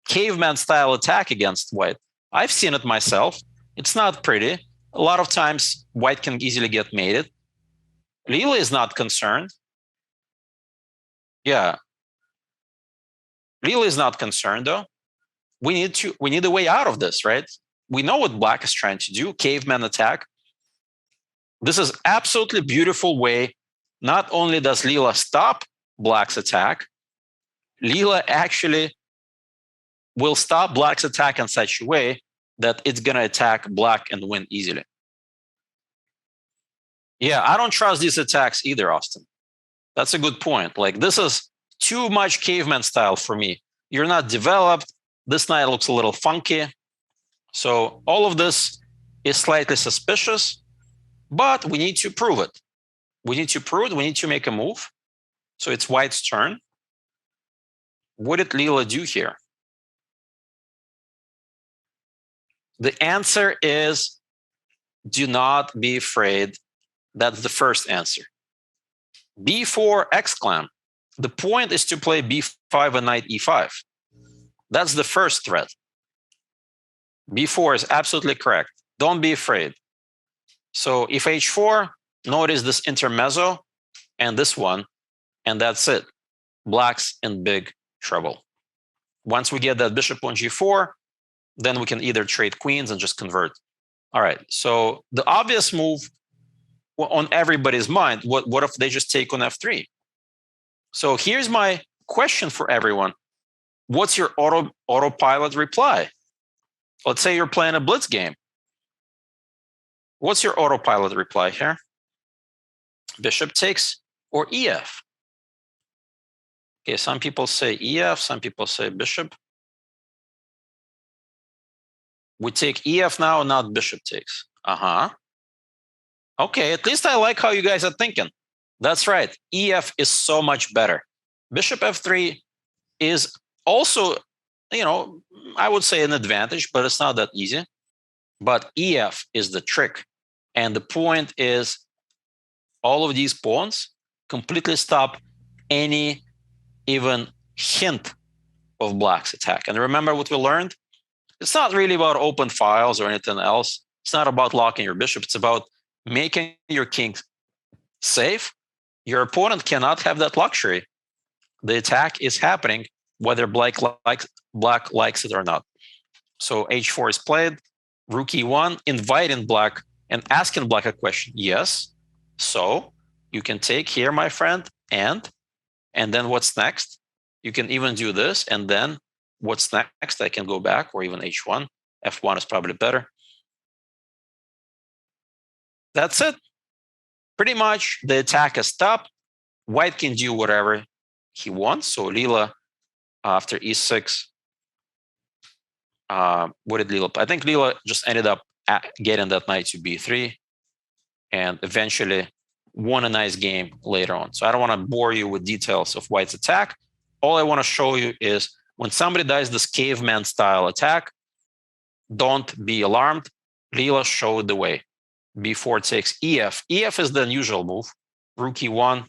caveman style attack against white? I've seen it myself. It's not pretty. A lot of times white can easily get mated. Leela is not concerned. Yeah. Leela is not concerned though. We need a way out of this, right? We know what black is trying to do, caveman attack. This is absolutely beautiful way. Not only does Leela stop black's attack, Leela actually will stop black's attack in such a way that it's going to attack black and win easily. Yeah, I don't trust these attacks either, Austin. That's a good point. Like, this is too much caveman style for me. You're not developed. This knight looks a little funky. So all of this is slightly suspicious, but we need to prove it. We need to prove it. We need to make a move. So it's white's turn. What did Leela do here? The answer is do not be afraid. That's the first answer. b4 exclam. The point is to play b5 and knight e5. That's the first threat. b4 is absolutely correct. Don't be afraid. So if h4, notice this intermezzo and this one, and that's it. Black's in big trouble. Once we get that bishop on g4, then we can either trade queens and just convert. All right, so the obvious move on everybody's mind, what if they just take on f3? So here's my question for everyone. What's your autopilot reply? Let's say you're playing a blitz game. What's your autopilot reply here? Bishop takes or ef? Okay, some people say ef, some people say bishop. We take ef now, not bishop takes. Okay, at least I like how you guys are thinking. That's right. ef is so much better. Bishop f3 is also, I would say an advantage, but it's not that easy. But ef is the trick. And the point is all of these pawns completely stop any even hint of black's attack. And remember what we learned? It's not really about open files or anything else. It's not about locking your bishop. It's about making your king safe. Your opponent cannot have that luxury. The attack is happening whether black likes it or not. So h4 is played, rook e1, inviting black and asking black a question. Yes, so you can take here, my friend, and then what's next? You can even do this, and then what's next? I can go back, or even h1. f1 is probably better. That's it. Pretty much the attack is stopped. White can do whatever he wants. So Leela, after e6, what did Leela play? I think Leela just ended up getting that knight to b3 and eventually won a nice game later on. So I don't want to bore you with details of White's attack. All I want to show you is when somebody does this caveman style attack, don't be alarmed. Leela showed the way. b4 takes ef. Ef is the unusual move. Rook e1,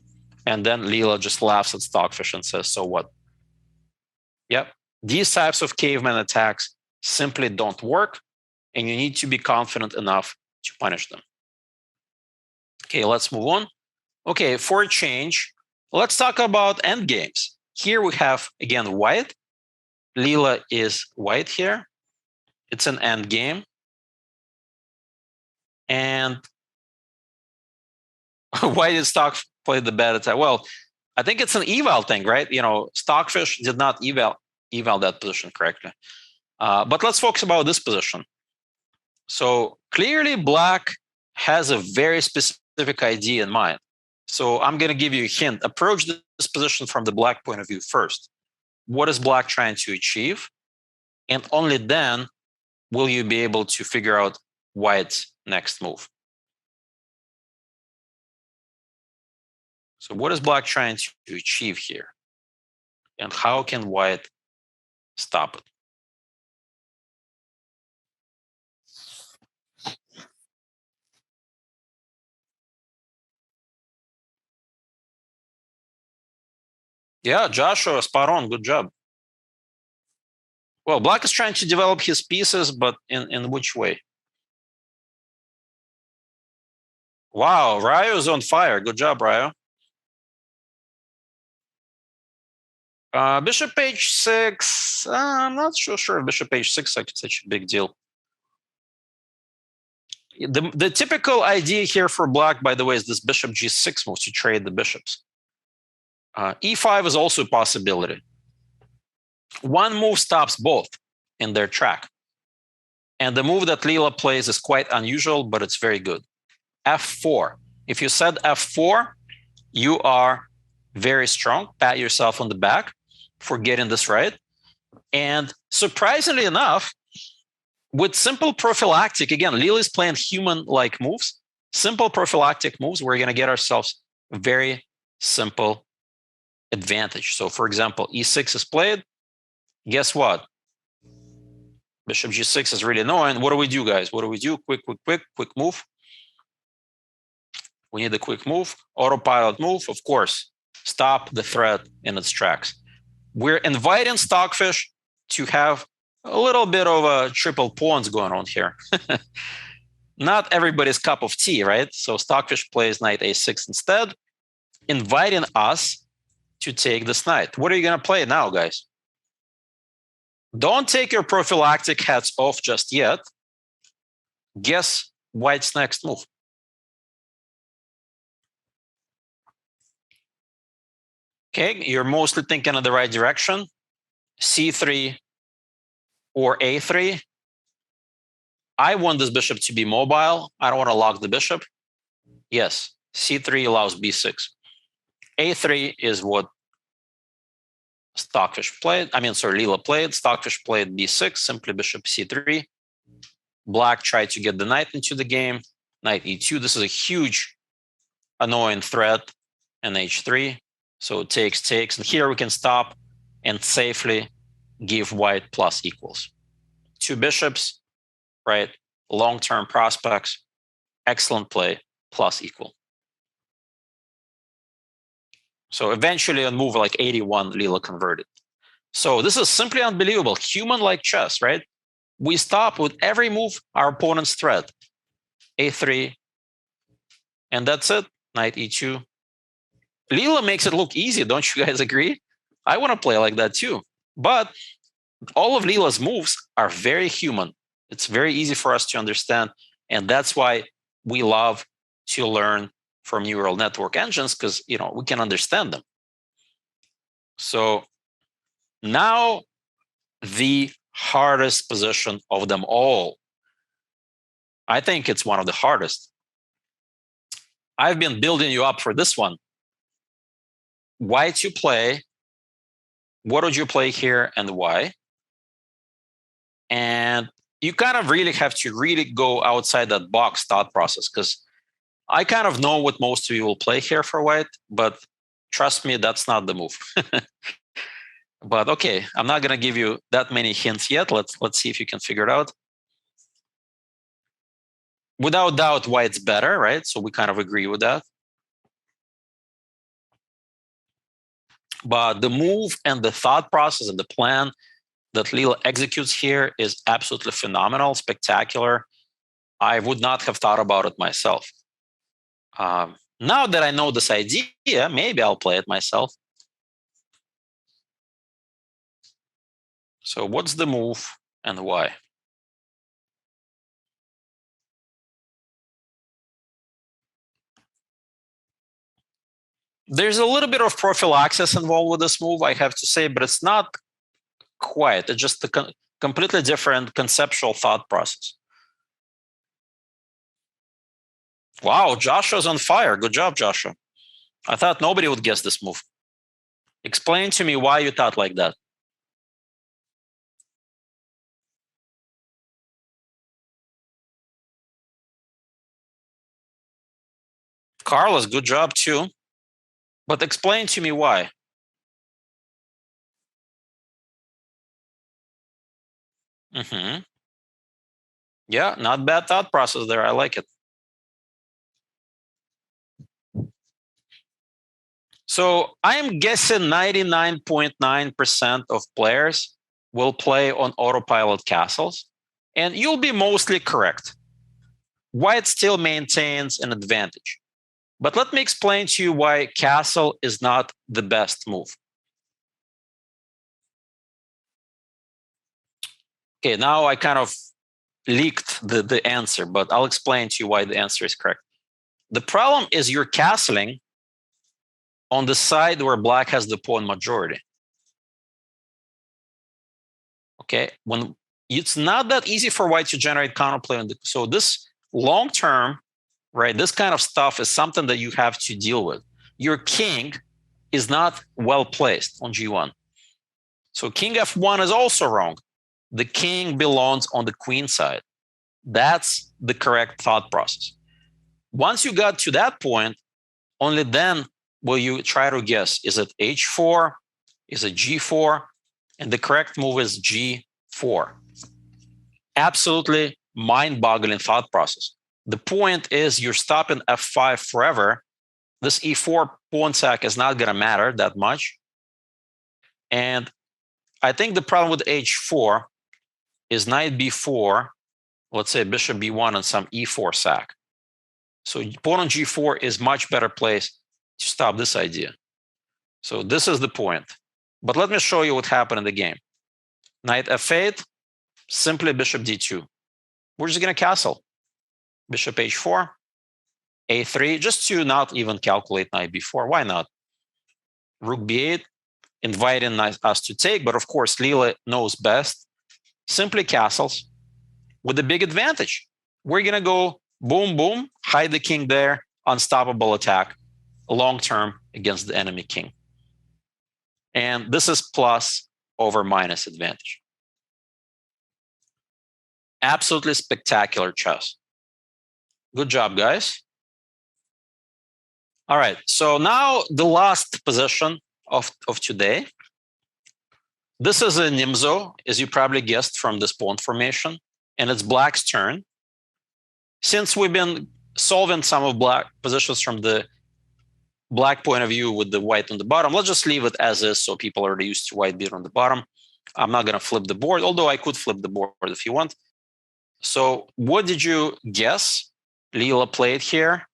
and then Leela just laughs at Stockfish and says, so what? Yep. These types of caveman attacks simply don't work, and you need to be confident enough to punish them. Okay, let's move on. Okay, for a change, let's talk about endgames. Here we have, again, white. Leela is white here. It's an endgame. And why did Stock play the bad attack? Well, I think it's an eval thing, right? You know, Stockfish did not eval that position correctly. But let's focus about this position. So clearly black has a very specific idea in mind. So I'm going to give you a hint. Approach this position from the black point of view first. What is black trying to achieve? And only then will you be able to figure out white's next move. So what is black trying to achieve here? And how can white stop it? Yeah, Joshua, spot on. Good job. Well, black is trying to develop his pieces, but in which way? Wow, Ryo's on fire. Good job, Ryo. Bishop h6. I'm not so sure if bishop h6 is like such a big deal. The typical idea here for black, by the way, is this bishop g6 move to trade the bishops. E5 is also a possibility. One move stops both in their track. And the move that Leela plays is quite unusual, but it's very good. F4. If you said F4, you are very strong. Pat yourself on the back for getting this right. And surprisingly enough, with simple prophylactic, again, Leela is playing human-like moves. Simple prophylactic moves, we're going to get ourselves a very simple advantage. So, for example, E6 is played. Guess what? Bishop G6 is really annoying. What do we do, guys? What do we do? Quick move. We need a quick move. Autopilot move, of course. Stop the threat in its tracks. We're inviting Stockfish to have a little bit of a triple pawns going on here. Not everybody's cup of tea, right? So Stockfish plays knight a6 instead, inviting us to take this knight. What are you going to play now, guys? Don't take your prophylactic hats off just yet. Guess white's next move. Okay, you're mostly thinking in the right direction. C3 or A3. I want this bishop to be mobile. I don't want to lock the bishop. Yes, C3 allows B6. A3 is what Stockfish played. Leela played. Stockfish played B6, simply bishop C3. Black tried to get the knight into the game. Knight E2. This is a huge annoying threat. And H3. So it takes. And here we can stop and safely give white plus equals. Two bishops, right? Long-term prospects. Excellent play, plus equal. So eventually on move like 81, Leela converted. So this is simply unbelievable. Human-like chess, right? We stop with every move our opponent's threat. A3, and that's it. Knight E2. Leela makes it look easy, don't you guys agree? I want to play like that too. But all of Leela's moves are very human. It's very easy for us to understand. And that's why we love to learn from neural network engines, because we can understand them. So now the hardest position of them all. I think it's one of the hardest. I've been building you up for this one. Why to play? What would you play here and why? And you kind of really have to really go outside that box thought process, because I kind of know what most of you will play here for white, but trust me, that's not the move. But okay, I'm not going to give you that many hints yet. Let's see if you can figure it out. Without doubt, white's better, right? So we kind of agree with that. But the move and the thought process and the plan that Leela executes here is absolutely phenomenal, spectacular. I would not have thought about it myself. Now that I know this idea, maybe I'll play it myself. So what's the move and why? There's a little bit of prophylaxis involved with this move, I have to say, but it's not quite. It's just a completely different conceptual thought process. Wow, Joshua's on fire. Good job, Joshua. I thought nobody would guess this move. Explain to me why you thought like that. Carlos, good job too. But explain to me why. Yeah, not bad thought process there. I like it. So I'm guessing 99.9% of players will play on autopilot castles, and you'll be mostly correct. White still maintains an advantage. But let me explain to you why castle is not the best move. Okay, now I kind of leaked the answer, but I'll explain to you why the answer is correct. The problem is you're castling on the side where black has the pawn majority. Okay, when it's not that easy for white to generate counterplay. So this long term, right, this kind of stuff is something that you have to deal with. Your king is not well placed on g1. So king f1 is also wrong. The king belongs on the queen side. That's the correct thought process. Once you got to that point, only then will you try to guess, is it h4, is it g4? And the correct move is g4. Absolutely mind-boggling thought process. The point is you're stopping f5 forever. This e4 pawn sack is not going to matter that much. And I think the problem with h4 is knight b4, let's say bishop b1 and some e4 sack. So pawn on g4 is much better place to stop this idea. So this is the point. But let me show you what happened in the game. Knight f8, simply bishop d2. We're just going to castle. Bishop h4, a3, just to not even calculate knight b4. Why not? Rook b8, inviting us to take, but of course, Leela knows best. Simply castles with a big advantage. We're going to go boom, boom, hide the king there, unstoppable attack, long term against the enemy king. And this is plus over minus advantage. Absolutely spectacular chess. Good job, guys. All right, so now the last position of today. This is a Nimzo, as you probably guessed from this pawn formation, and it's black's turn. Since we've been solving some of black positions from the black point of view with the white on the bottom, let's just leave it as is so people are used to white being on the bottom. I'm not going to flip the board, although I could flip the board if you want. So what did you guess Leela played here?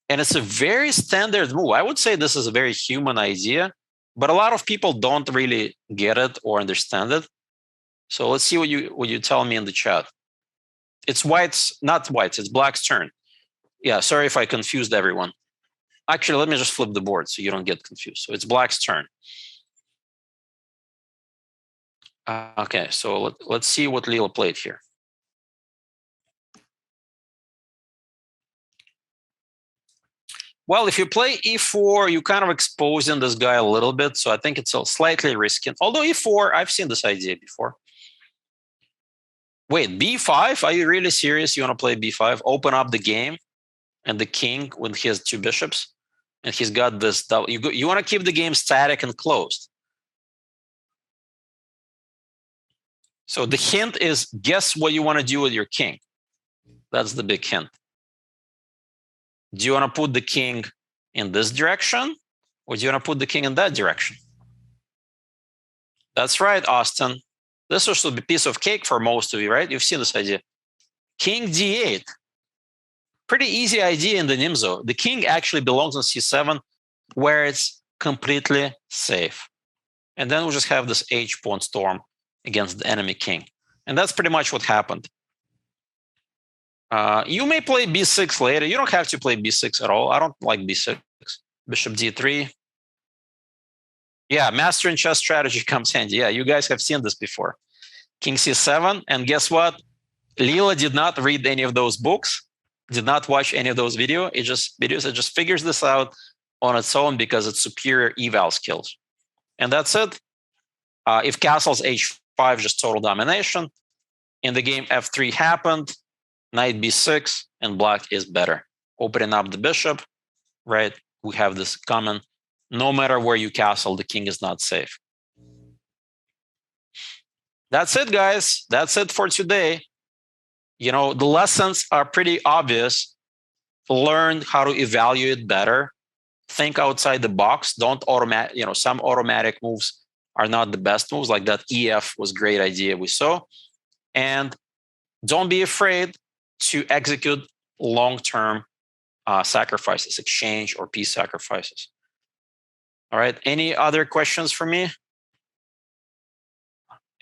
And it's a very standard move. I would say this is a very human idea, but a lot of people don't really get it or understand it. So let's see what you tell me in the chat. It's white's, not white's, it's black's turn. Yeah, sorry if I confused everyone. Actually, let me just flip the board so you don't get confused. So it's black's turn. Okay, so let's see what Leela played here. Well, if you play e4, you're kind of exposing this guy a little bit. So I think it's slightly risky. Although e4, I've seen this idea before. Wait, b5? Are you really serious? You want to play b5? Open up the game and the king when he has two bishops. And he's got this double. You want to keep the game static and closed. So the hint is guess what you want to do with your king. That's the big hint. Do you want to put the king in this direction? Or do you want to put the king in that direction? That's right, Austin. This should be a piece of cake for most of you, right? You've seen this idea. King d8. Pretty easy idea in the Nimzo. The king actually belongs on c7, where it's completely safe. And then we'll just have this h-pawn storm against the enemy king. And that's pretty much what happened. You may play b6 later. You don't have to play b6 at all. I don't like b6. Bishop d3. Yeah, mastering chess strategy comes handy. Yeah, you guys have seen this before. King c7. And guess what? Leela did not read any of those books, did not watch any of those videos. It just figures this out on its own because it's superior eval skills. And that's it. If castles h5, just total domination. In the game, f3 happened, knight b6, and black is better. Opening up the bishop, right? We have this common, no matter where you castle, the king is not safe. That's it, guys. That's it for today. You know, the lessons are pretty obvious. Learn how to evaluate better. Think outside the box. Don't automatic, some automatic moves are not the best moves. Like that EF was a great idea we saw. And don't be afraid to execute long-term sacrifices, exchange or piece sacrifices. All right. Any other questions for me?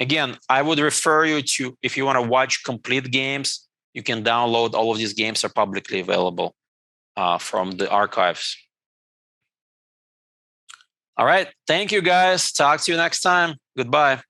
Again, I would refer you to, if you want to watch complete games, you can download all of these games are publicly available from the archives. All right. Thank you, guys. Talk to you next time. Goodbye.